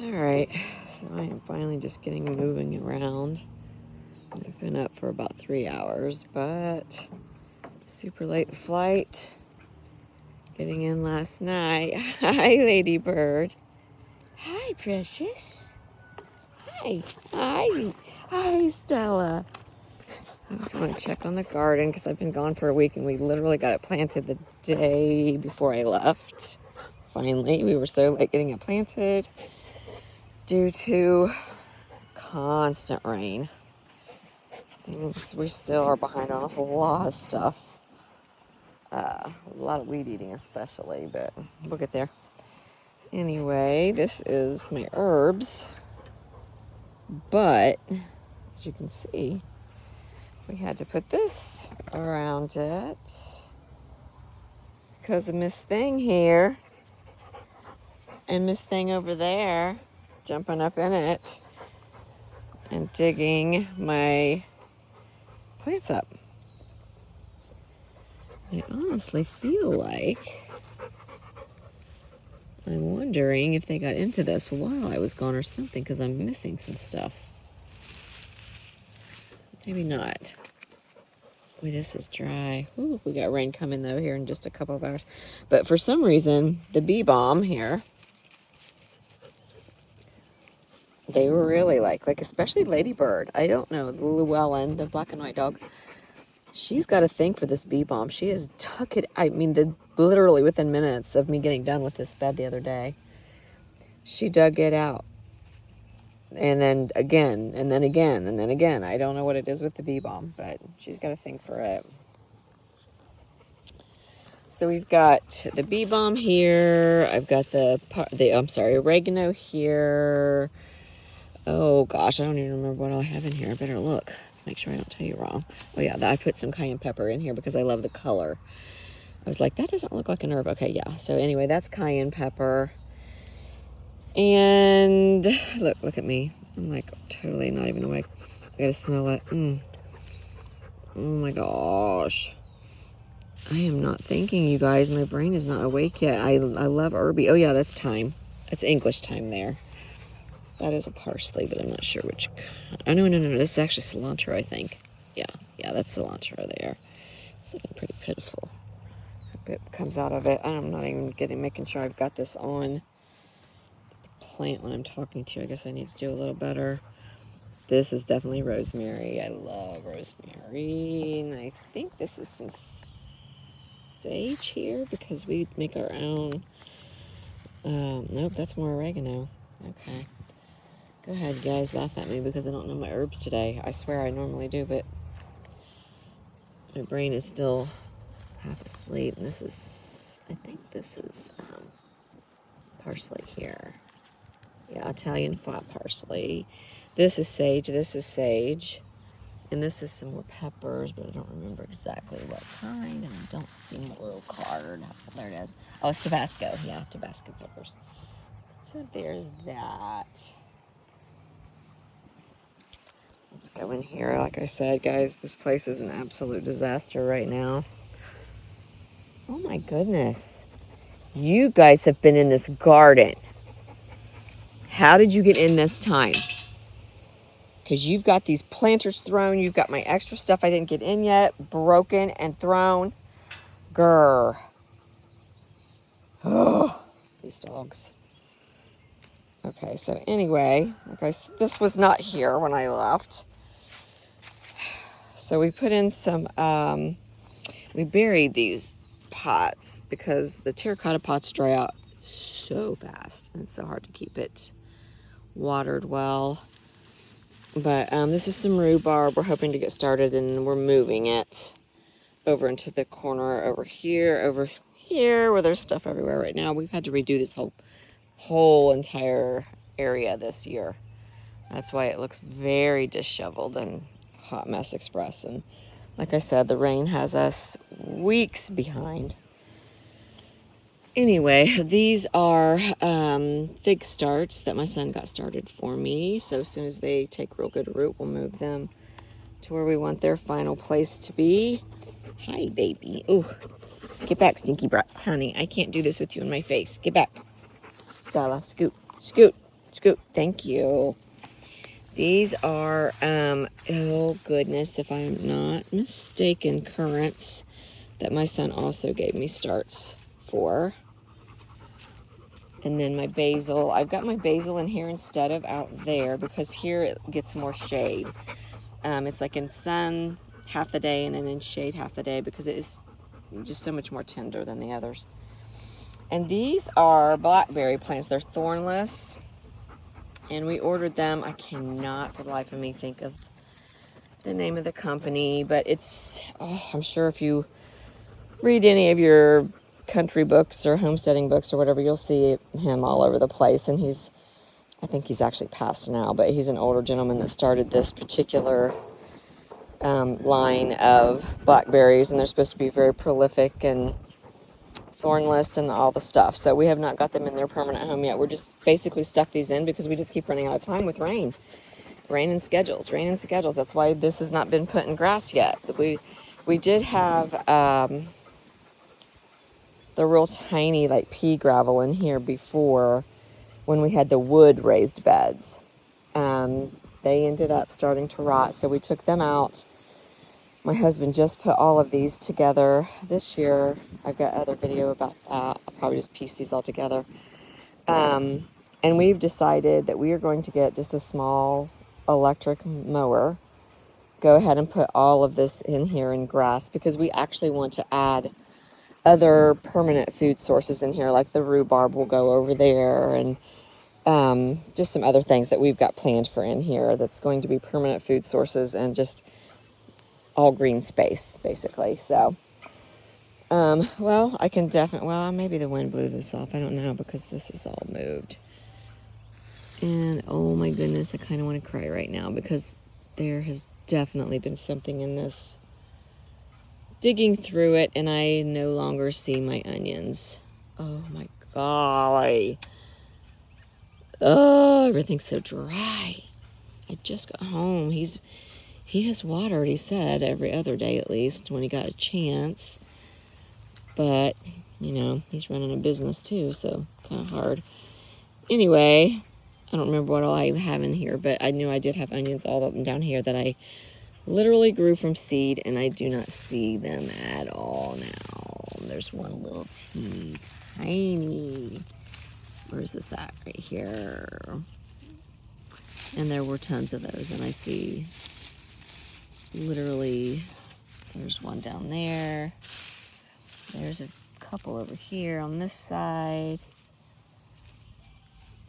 Alright, so I am finally just getting moving around. I've been up for about 3 hours, but super late flight. Getting in last night. Hi, Ladybird. Hi, Precious. Hi. Hi. Hi, Stella. I was going to check on the garden because I've been gone for a week and we literally got it planted the day before I left. Finally, we were so late getting it planted due to constant rain. We still are behind on a whole lot of stuff. A lot of weed eating especially, but we'll get there. Anyway, this is my herbs. But, as you can see, we had to put this around it because of Miss Thing here and Miss Thing over there jumping up in it and digging my plants up. I honestly feel like I'm wondering if they got into this while I was gone or something because I'm missing some stuff. Maybe not. Boy, this is dry. Ooh, we got rain coming though here in just a couple of hours. But for some reason, the bee balm here, they were really like especially Ladybird. I don't know, the Llewellyn, the black and white dog. She's got a thing for this bee balm. She has tucked it. I mean, literally within minutes of me getting done with this bed the other day, she dug it out. And then again, and then again, and then again. I don't know what it is with the bee balm, but she's got a thing for it. So we've got the bee balm here. I've got oregano here. Oh gosh, I don't even remember what all I have in here. I better look. Make sure I don't tell you wrong. Oh yeah, I put some cayenne pepper in here because I love the color. I was like, that doesn't look like an herb. Okay, yeah. So anyway, that's cayenne pepper. And look at me. I'm like totally not even awake. I gotta smell it. Oh my gosh. I am not thinking, you guys. My brain is not awake yet. I love herby. Oh yeah, that's thyme. That's English thyme there. That is a parsley, but I'm not sure which. Oh, no. This is actually cilantro, I think. Yeah, that's cilantro there. It's looking pretty pitiful. A bit comes out of it. I'm not even making sure I've got this on the plant when I'm talking to you. I guess I need to do a little better. This is definitely rosemary. I love rosemary. And I think this is some sage here because we make our own. Nope, that's more oregano. Okay. Go ahead, guys, laugh at me because I don't know my herbs today. I swear I normally do, but my brain is still half asleep. And I think this is parsley here. Yeah, Italian flat parsley. This is sage, and this is some more peppers, but I don't remember exactly what kind, and I don't see my little card. There it is. Oh, it's Tabasco. Yeah, Tabasco peppers. So there's that. Let's go in here. Like I said, guys, this place is an absolute disaster right now. Oh my goodness. You guys have been in this garden. How did you get in this time? Because you've got these planters thrown. You've got my extra stuff I didn't get in yet, broken and thrown. Grr. Oh, these dogs. Okay, so anyway, this was not here when I left. So we put in some, we buried these pots because the terracotta pots dry out so fast. And it's so hard to keep it watered well. But this is some rhubarb. We're hoping to get started, and we're moving it over into the corner over here where there's stuff everywhere right now. We've had to redo this whole entire area this year. That's why it looks very disheveled and hot mess express. And like I said, the rain has us weeks behind. Anyway, these are fig starts that my son got started for me. So as soon as they take real good root, we'll move them to where we want their final place to be. Hi, baby. Ooh, get back, stinky brat. Honey, I can't do this with you in my face. Get back. Stella, scoot. Scoot. Thank you. These are, oh goodness, if I'm not mistaken, currants that my son also gave me starts for. And then my basil. I've got my basil in here instead of out there because here it gets more shade. It's like in sun half the day and then in shade half the day because it is just so much more tender than the others. And these are blackberry plants. They're thornless. And we ordered them. I cannot for the life of me think of the name of the company, but it's, oh, I'm sure if you read any of your country books or homesteading books or whatever, you'll see him all over the place. And I think he's actually passed now, but he's an older gentleman that started this particular line of blackberries, and they're supposed to be very prolific and thornless and all the stuff. So we have not got them in their permanent home yet. We're just basically stuck these in because we just keep running out of time with rain and schedules. That's why this has not been put in grass yet. We did have the real tiny like pea gravel in here before when we had the wood raised beds. They ended up starting to rot, so we took them out. My husband just put all of these together this year. I've got other video about that. I'll probably just piece these all together. And we've decided that we are going to get just a small electric mower. Go ahead and put all of this in here in grass because we actually want to add other permanent food sources in here, like the rhubarb will go over there, and just some other things that we've got planned for in here that's going to be permanent food sources and just all green space, basically. So, well, I can definitely, well, maybe the wind blew this off. I don't know because this is all moved. And oh my goodness, I kind of want to cry right now because there has definitely been something in this digging through it, and I no longer see my onions. Oh my golly. Oh, everything's so dry. I just got home. He has watered, he said, every other day at least when he got a chance. But, you know, he's running a business too, so kind of hard. Anyway, I don't remember what all I have in here, but I knew I did have onions all up and down here that I literally grew from seed, and I do not see them at all now. There's one little teeny tiny. Where's this at? Right here. And there were tons of those, and I see literally, there's one down there. There's a couple over here on this side.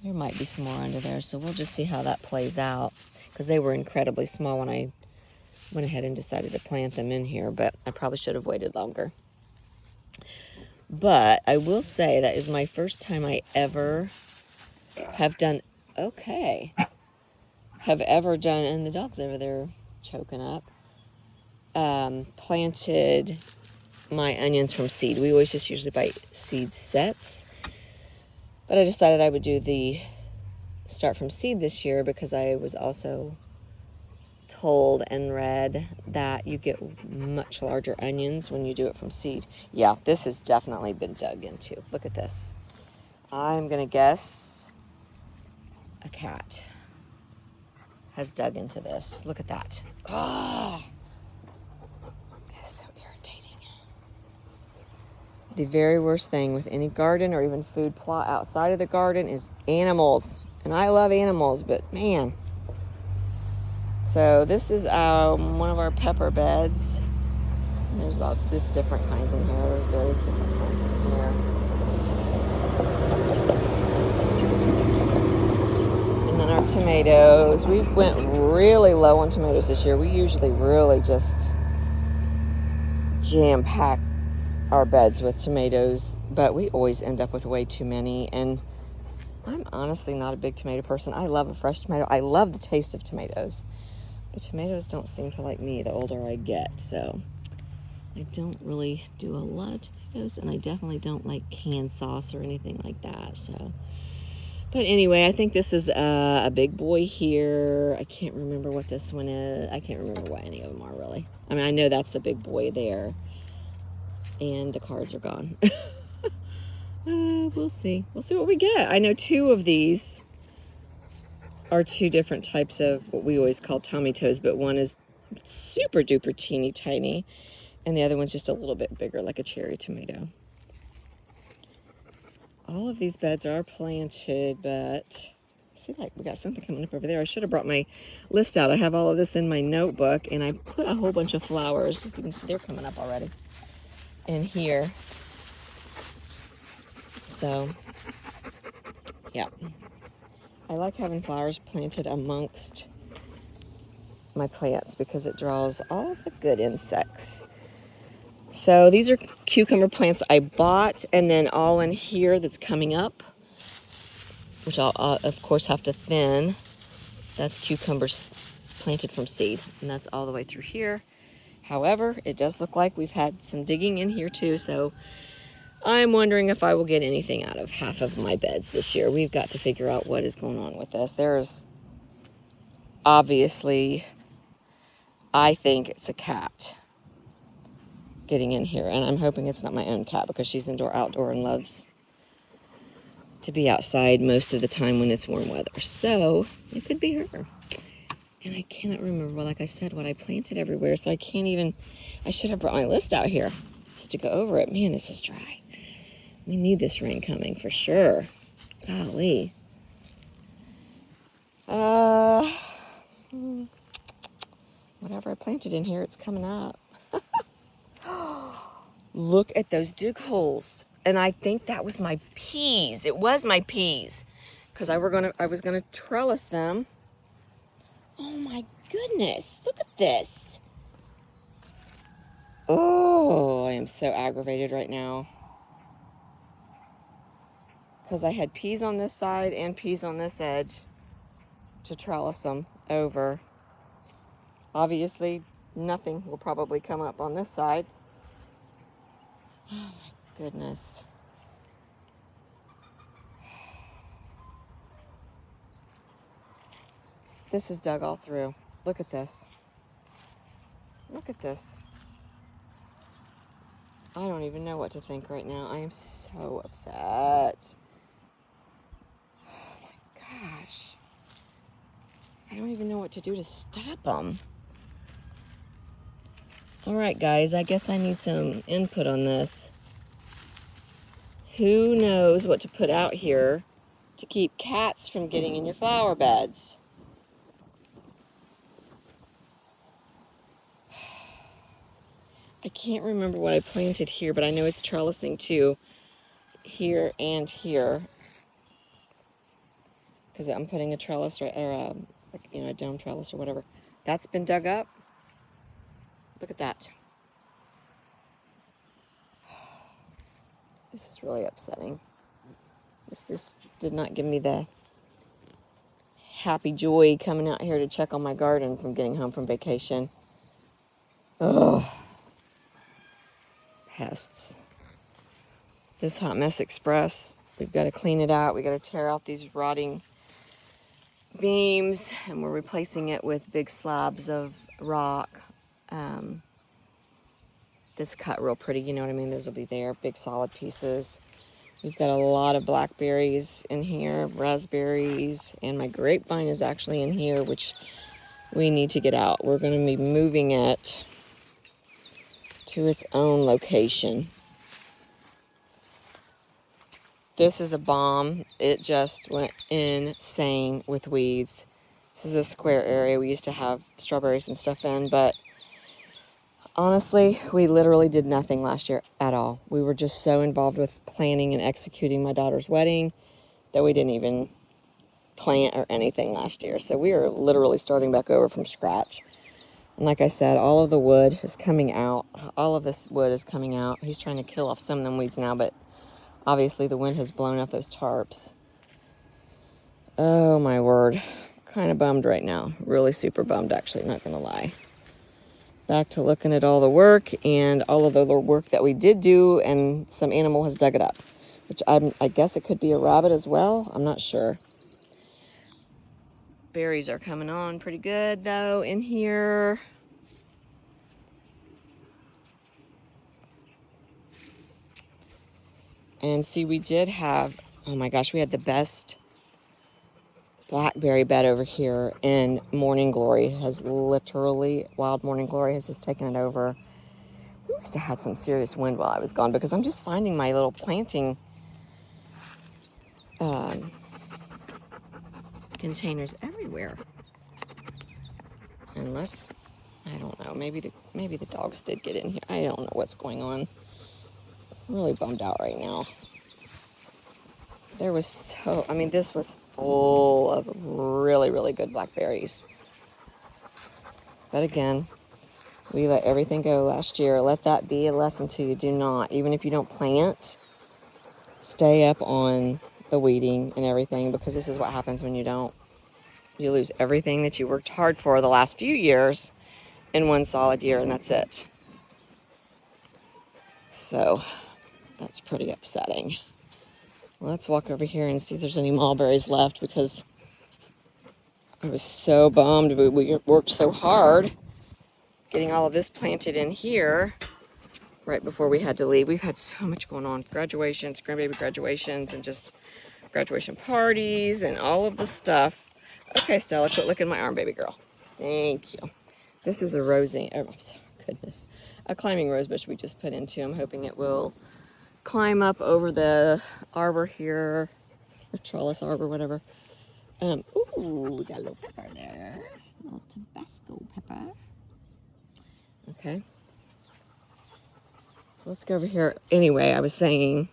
There might be some more under there, so we'll just see how that plays out, because they were incredibly small when I went ahead and decided to plant them in here, but I probably should have waited longer. But I will say that is my first time I ever have done, have ever done, and the dog's over there choking up, planted my onions from seed. We always just usually buy seed sets, but I decided I would do the start from seed this year because I was also told and read that you get much larger onions when you do it from seed. Yeah, this has definitely been dug into. Look at this. I'm gonna guess a cat has dug into this. Look at that. Oh, it's so irritating. The very worst thing with any garden or even food plot outside of the garden is animals. And I love animals, but man. So this is one of our pepper beds. There's just different kinds in here. There's various different kinds in here. And then our tomatoes. We went really low on tomatoes this year. We usually really just jam-pack our beds with tomatoes, but we always end up with way too many. And I'm honestly not a big tomato person. I love a fresh tomato. I love the taste of tomatoes. But tomatoes don't seem to like me the older I get, so I don't really do a lot of tomatoes, and I definitely don't like canned sauce or anything like that. So, but anyway, I think this is a big boy here. I can't remember what this one is. I can't remember what any of them are really. I mean, I know that's the big boy there, and the cards are gone. We'll see. We'll see what we get. I know two of these are two different types of what we always call Tommy toes, but one is super duper teeny tiny, and the other one's just a little bit bigger, like a cherry tomato. All of these beds are planted, but I see like we got something coming up over there. I should have brought my list out. I have all of this in my notebook, and I put a whole bunch of flowers. If you can see, they're coming up already in here. So, yeah. I like having flowers planted amongst my plants because it draws all the good insects. So these are cucumber plants I bought, and then all in here that's coming up, which I'll of course have to thin. That's cucumbers planted from seed, and that's all the way through here. However, it does look like we've had some digging in here too, so I'm wondering if I will get anything out of half of my beds this year. We've got to figure out what is going on with this. There's obviously, I think it's a cat getting in here, and I'm hoping it's not my own cat because she's indoor outdoor and loves to be outside most of the time when it's warm weather. So it could be her. And I cannot remember, well, like I said, what I planted everywhere, so I can't even, I should have brought my list out here just to go over it. Man, this is dry. We need this rain coming for sure. Golly. Whatever I planted in here, it's coming up. Look at those dig holes. And I think that was my peas. It was my peas. Because I was gonna trellis them. Oh my goodness. Look at this. Oh, I am so aggravated right now. Because I had peas on this side and peas on this edge to trellis them over. Obviously, nothing will probably come up on this side. Oh my goodness. This is dug all through. Look at this. Look at this. I don't even know what to think right now. I am so upset. Oh my gosh. I don't even know what to do to stop them. All right, guys, I guess I need some input on this. Who knows what to put out here to keep cats from getting in your flower beds? I can't remember what I planted here, but I know it's trellising too, here and here. Because I'm putting a trellis, or like, you know, a dome trellis or whatever. That's been dug up. Look at that. This is really upsetting. This just did not give me the happy joy coming out here to check on my garden from getting home from vacation. Ugh. Pests. This Hot Mess Express, we've got to clean it out. We've got to tear out these rotting beams, and we're replacing it with big slabs of rock. That's cut real pretty, you know what I mean? Those will be there, big solid pieces. We've got a lot of blackberries in here, raspberries, and my grapevine is actually in here, which we need to get out. We're going to be moving it to its own location. This is a bomb. It just went insane with weeds. This is a square area we used to have strawberries and stuff in, but honestly, we literally did nothing last year at all. We were just so involved with planning and executing my daughter's wedding that we didn't even plant or anything last year. So we are literally starting back over from scratch. And like I said, all of the wood is coming out. All of this wood is coming out. He's trying to kill off some of them weeds now, but obviously the wind has blown up those tarps. Oh my word. Kind of bummed right now. Really super bummed, actually, not gonna lie. Back to looking at all the work and all of the other work that we did do, and some animal has dug it up, which I guess it could be a rabbit as well. I'm not sure. Berries are coming on pretty good though in here. And see, we did have, oh my gosh, we had the best blackberry bed over here, and Morning Glory has literally, wild Morning Glory has just taken it over. We must have had some serious wind while I was gone, because I'm just finding my little planting containers everywhere. Unless, I don't know, maybe the dogs did get in here. I don't know what's going on. I'm really bummed out right now. There was so, I mean, this was full of really, really good blackberries. But again, we let everything go last year. Let that be a lesson to you. Do not, even if you don't plant, stay up on the weeding and everything, because this is what happens when you don't. You lose everything that you worked hard for the last few years in one solid year, and that's it. So that's pretty upsetting. Let's walk over here and see if there's any mulberries left, because I was so bummed. We worked so hard getting all of this planted in here right before we had to leave. We've had so much going on. Graduations, grandbaby graduations, and just graduation parties and all of the stuff. Okay, Stella, quit licking my arm, baby girl. Thank you. This is a rosing, oh, goodness, a climbing rose bush we just put into. I'm hoping it will climb up over the arbor here, or trellis arbor, whatever. Ooh, we got a little pepper there. A little Tabasco pepper. Okay. So let's go over here. Anyway, I was saying,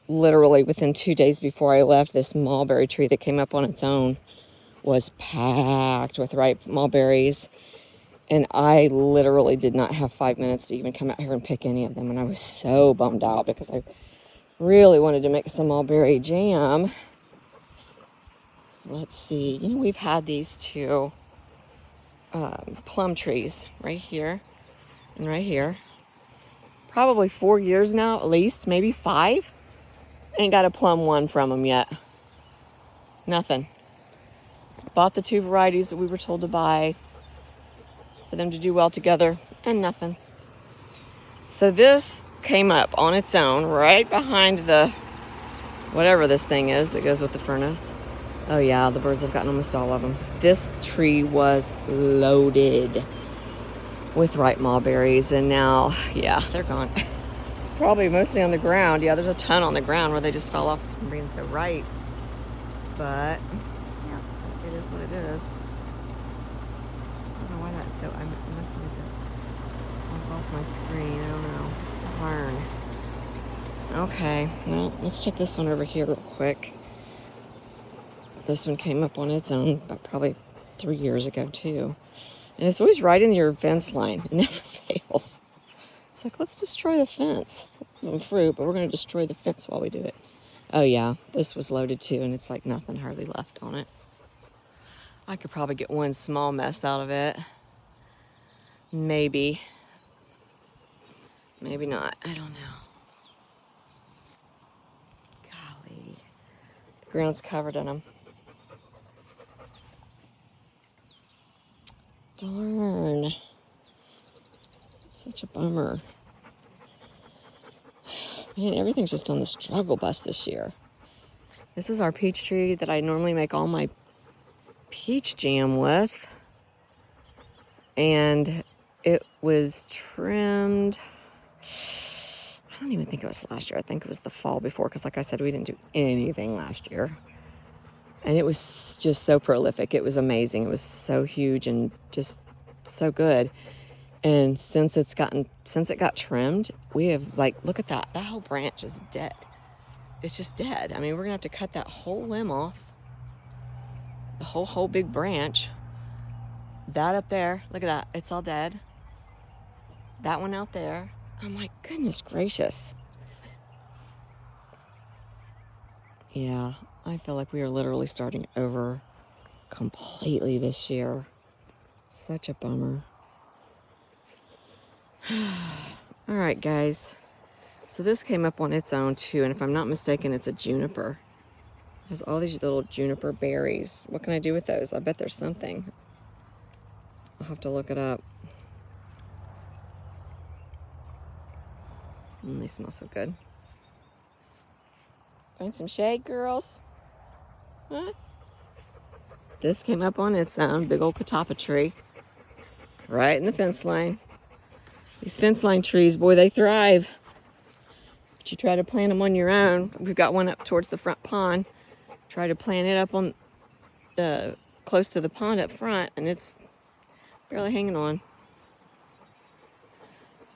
literally within 2 days before I left, this mulberry tree that came up on its own was packed with ripe mulberries. And I literally did not have 5 minutes to even come out here and pick any of them. And I was so bummed out, because I really wanted to make some mulberry jam. Let's see. You know, we've had these two plum trees right here and right here. Probably 4 years now, at least, maybe 5. Ain't got a plum one from them yet. Nothing. Bought the 2 varieties that we were told to buy for them to do well together, and nothing. So this came up on its own right behind the, whatever this thing is that goes with the furnace. Oh yeah, the birds have gotten almost all of them. This tree was loaded with ripe mulberries, and now, yeah, they're gone. Probably mostly on the ground. Yeah, there's a ton on the ground where they just fell off from being so ripe. But, yeah, it is what it is. I don't know why that's so, I must need to off my screen, I don't know. Darn. Okay, well, let's check this one over here real quick. This one came up on its own about probably 3 years ago too. And it's always right in your fence line. It never fails. It's like, let's destroy the fence. Some fruit, but we're going to destroy the fence while we do it. Oh yeah, this was loaded too, and it's like nothing hardly left on it. I could probably get one small mess out of it. Maybe. Maybe not. I don't know. Golly. The ground's covered in them. Darn. Such a bummer. Man, everything's just on the struggle bus this year. This is our peach tree that I normally make all my peach jam with. And it was trimmed, I don't even think it was last year. I think it was the fall before, because like I said, we didn't do anything last year. And it was just so prolific. It was amazing. It was so huge and just so good. And since it got trimmed, we have, like, look at that. That whole branch is dead. It's just dead. I mean, we're gonna have to cut that whole limb off. The whole big branch. That up there, look at that. It's all dead. That one out there. Oh my goodness gracious. Yeah, I feel like we are literally starting over completely this year. Such a bummer. All right, guys. So this came up on its own too, and if I'm not mistaken, it's a juniper. It has all these little juniper berries. What can I do with those? I bet there's something. I'll have to look it up. They smell so good. Find some shade, girls. Huh? This came up on its own, big old catappa tree. Right in the fence line. These fence line trees, boy, they thrive. But you try to plant them on your own. We've got one up towards the front pond. Try to plant it up on the close to the pond up front, and it's barely hanging on.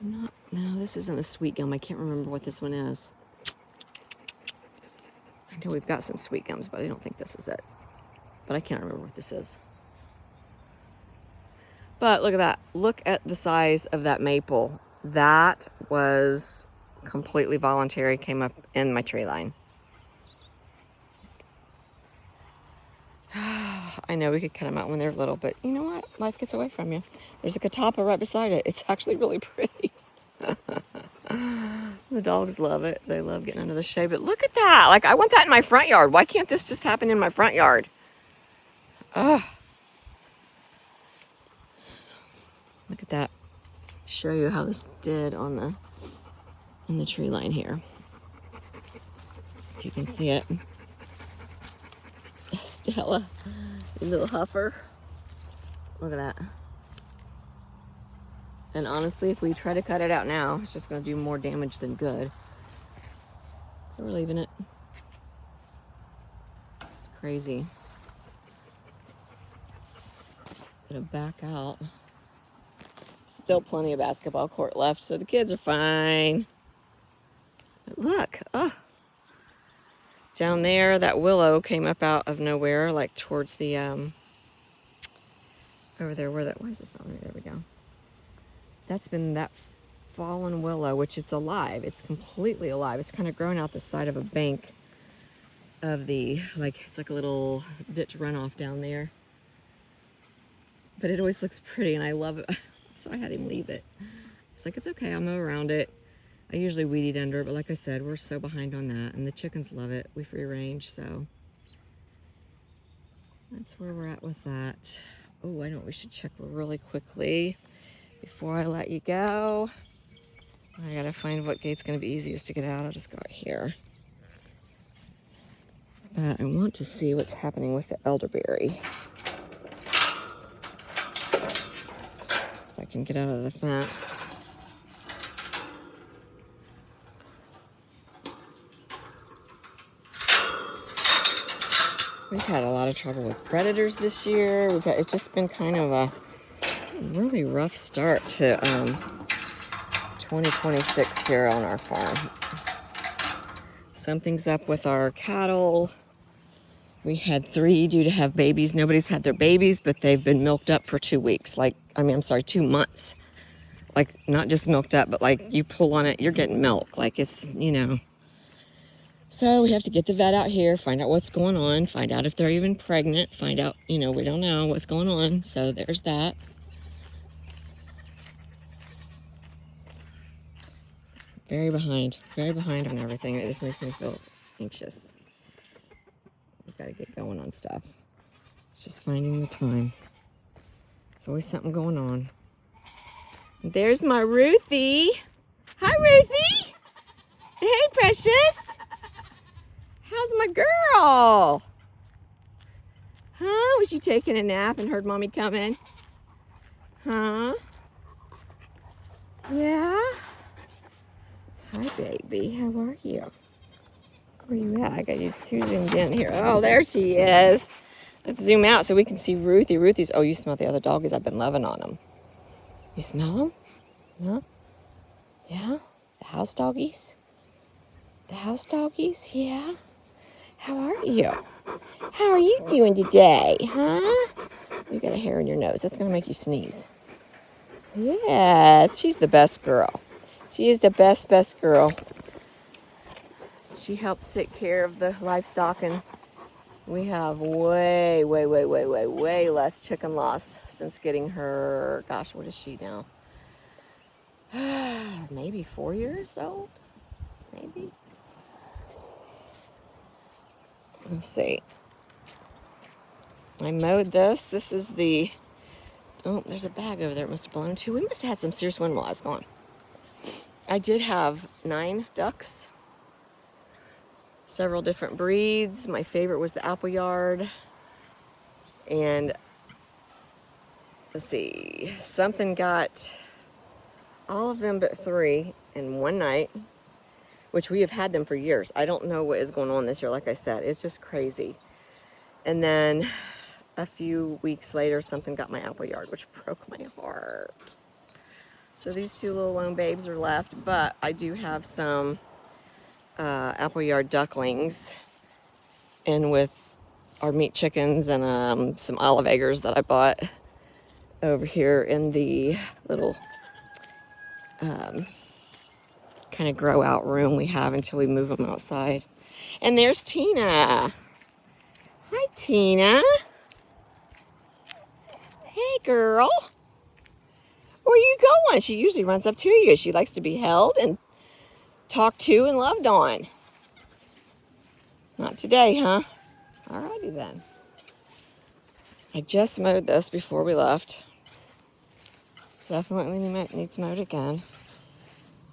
No, this isn't a sweet gum. I can't remember what this one is. I know we've got some sweet gums, but I don't think this is it. But I can't remember what this is. But look at that. Look at the size of that maple. That was completely voluntary, came up in my tree line. I know we could cut them out when they're little, but you know what? Life gets away from you. There's a catappa right beside it. It's actually really pretty. The dogs love it. They love getting under the shade. But look at that. Like, I want that in my front yard. Why can't this just happen in my front yard? Ugh. Look at that. Show you how this did on in the tree line here. If you can see it. Stella, you little huffer. Look at that. And honestly, if we try to cut it out now, it's just going to do more damage than good. So we're leaving it. It's crazy. Gonna back out. Still plenty of basketball court left, so the kids are fine. But look, oh. Down there, that willow came up out of nowhere, like towards the, over there, why is this not right? There we go. That's been that fallen willow, which is alive. It's completely alive. It's kind of grown out the side of a bank of the, it's like a little ditch runoff down there. But it always looks pretty, and I love it. So I had him leave it. It's like, it's okay, I'll mow around it. I usually weed eat under it, but like I said, we're so behind on that, and the chickens love it. We free range, so that's where we're at with that. Oh, I know what we should check really quickly before I let you go. I gotta find what gate's gonna be easiest to get out. I'll just go out here. But I want to see what's happening with the elderberry. If I can get out of the fence. We've had a lot of trouble with predators this year. It's just been kind of a really rough start to 2026 here on our farm. Something's up with our cattle. We had 3 due to have babies. Nobody's had their babies, but they've been milked up for 2 weeks. 2 months. Like, not just milked up, but like you pull on it, you're getting milk. Like, it's, So we have to get the vet out here, find out what's going on, find out if they're even pregnant, find out, we don't know what's going on. So there's that. Very behind on everything. It just makes me feel anxious. We've got to get going on stuff. It's just finding the time. There's always something going on. There's my Ruthie. Hi, Ruthie. Hey, precious. How's my girl? Huh? Was you taking a nap and heard mommy coming? Huh? Yeah? Hi, baby. How are you? Where you at? I got you too zoomed in here. Oh, there she is. Let's zoom out so we can see Ruthie. Oh, you smell the other doggies. I've been loving on them. You smell them? Huh? Yeah? The house doggies? The house doggies? Yeah? How are you? How are you doing today, huh? You got a hair in your nose. That's going to make you sneeze. Yes, she's the best girl. She is the best girl. She helps take care of the livestock, and we have way less chicken loss since getting her. Gosh, what is she now? Maybe 4 years old? Maybe. Let's see. I mowed this. This is the... Oh, there's a bag over there. It must have blown too. We must have had some serious wind while I was gone. I did have 9 ducks. Several different breeds. My favorite was the Appleyard. And let's see, something got all of them but 3 in one night, which we have had them for years. I don't know what is going on this year. Like I said, it's just crazy. And then a few weeks later, something got my apple yard, which broke my heart. So these 2 little lone babes are left, but I do have some apple yard ducklings in with our meat chickens and some olive eggers that I bought over here in the little kind of grow out room we have until we move them outside. And there's Tina. Hi, Tina. Hey, girl. Where are you going? She usually runs up to you. She likes to be held and talked to and loved on. Not today, huh? Alrighty then. I just mowed this before we left. Definitely needs mowed again.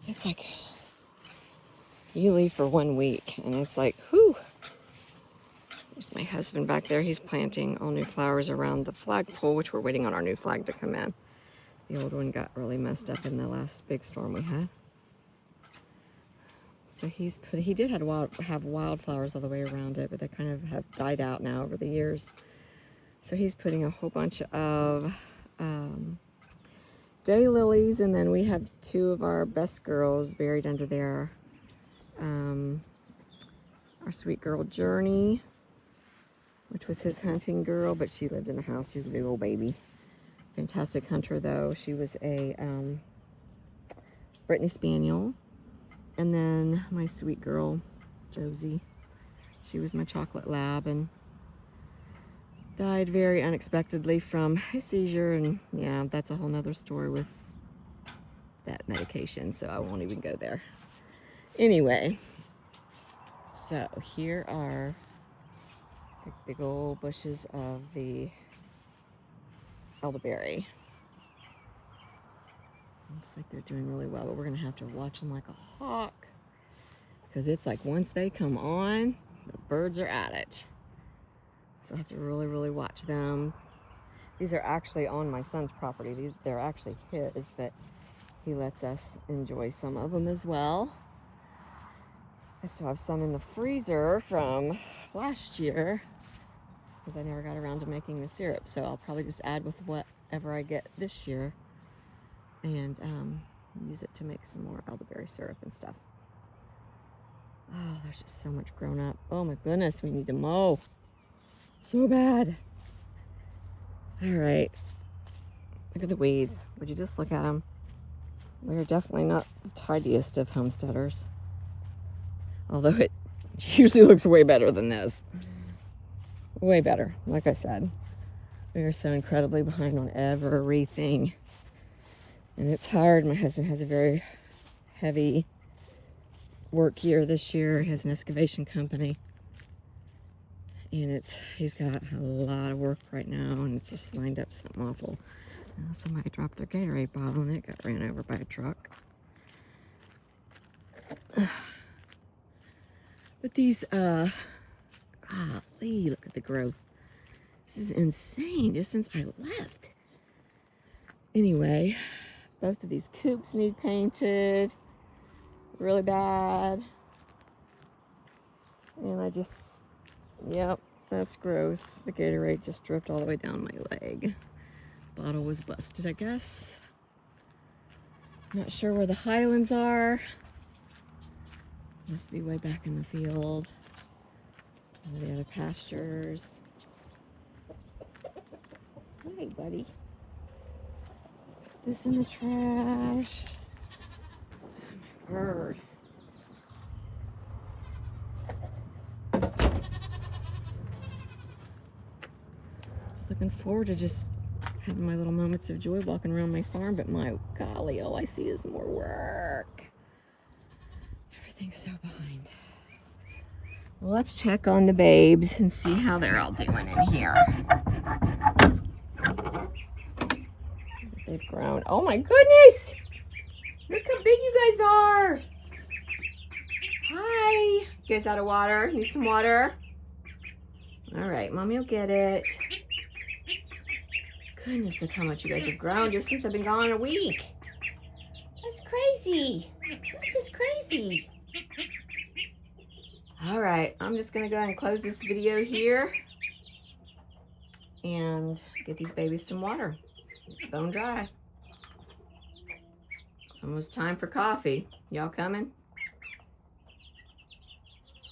It's like you leave for 1 week and it's like, whew. There's my husband back there. He's planting all new flowers around the flagpole, which we're waiting on our new flag to come in. The old one got really messed up in the last big storm we had. So he did have wildflowers all the way around it, but they kind of have died out now over the years. So he's putting a whole bunch of daylilies, and then we have 2 of our best girls buried under there. Our sweet girl Journey, which was his hunting girl, but she lived in the house. She was a big old baby. Fantastic hunter, though. She was a Brittany Spaniel. And then my sweet girl, Josie. She was my chocolate lab and died very unexpectedly from a seizure. And yeah, that's a whole nother story with that medication, so I won't even go there. Anyway, so here are the big old bushes of the elderberry. Looks like they're doing really well, but we're gonna have to watch them like a hawk, because it's like once they come on, the birds are at it. So I have to really, really watch them. These are actually on my son's property. They're actually his, but he lets us enjoy some of them as well. I still have some in the freezer from last year because I never got around to making the syrup. So I'll probably just add with whatever I get this year and use it to make some more elderberry syrup and stuff. Oh, there's just so much grown up. Oh my goodness, we need to mow. So bad. All right. Look at the weeds. Would you just look at them? We're definitely not the tidiest of homesteaders. Although it usually looks way better than this. Way better. Like I said, we are so incredibly behind on everything. And it's hard. My husband has a very heavy work year this year. He has an excavation company. And he's got a lot of work right now, and it's just lined up something awful. Somebody dropped their Gatorade bottle and it got ran over by a truck. But these, golly, look at the growth. This is insane, just since I left. Anyway, both of these coops need painted really bad. And yep, that's gross. The Gatorade just dripped all the way down my leg. Bottle was busted, I guess. Not sure where the Highlands are. Must be way back in the field. One of the other pastures. Hey, buddy. Put this in the trash. Oh, my word. Just looking forward to just having my little moments of joy walking around my farm, but my golly, all I see is more work. Everything's so behind. Well, let's check on the babes and see how they're all doing in here. They've grown. Oh my goodness! Look how big you guys are! Hi! You guys out of water? Need some water? Alright, Mommy will get it. goodness, look how much you guys have grown just since I've been gone a week. That's crazy. That's just crazy. All right, I'm just gonna go ahead and close this video here and get these babies some water. It's bone dry. It's almost time for coffee. Y'all coming?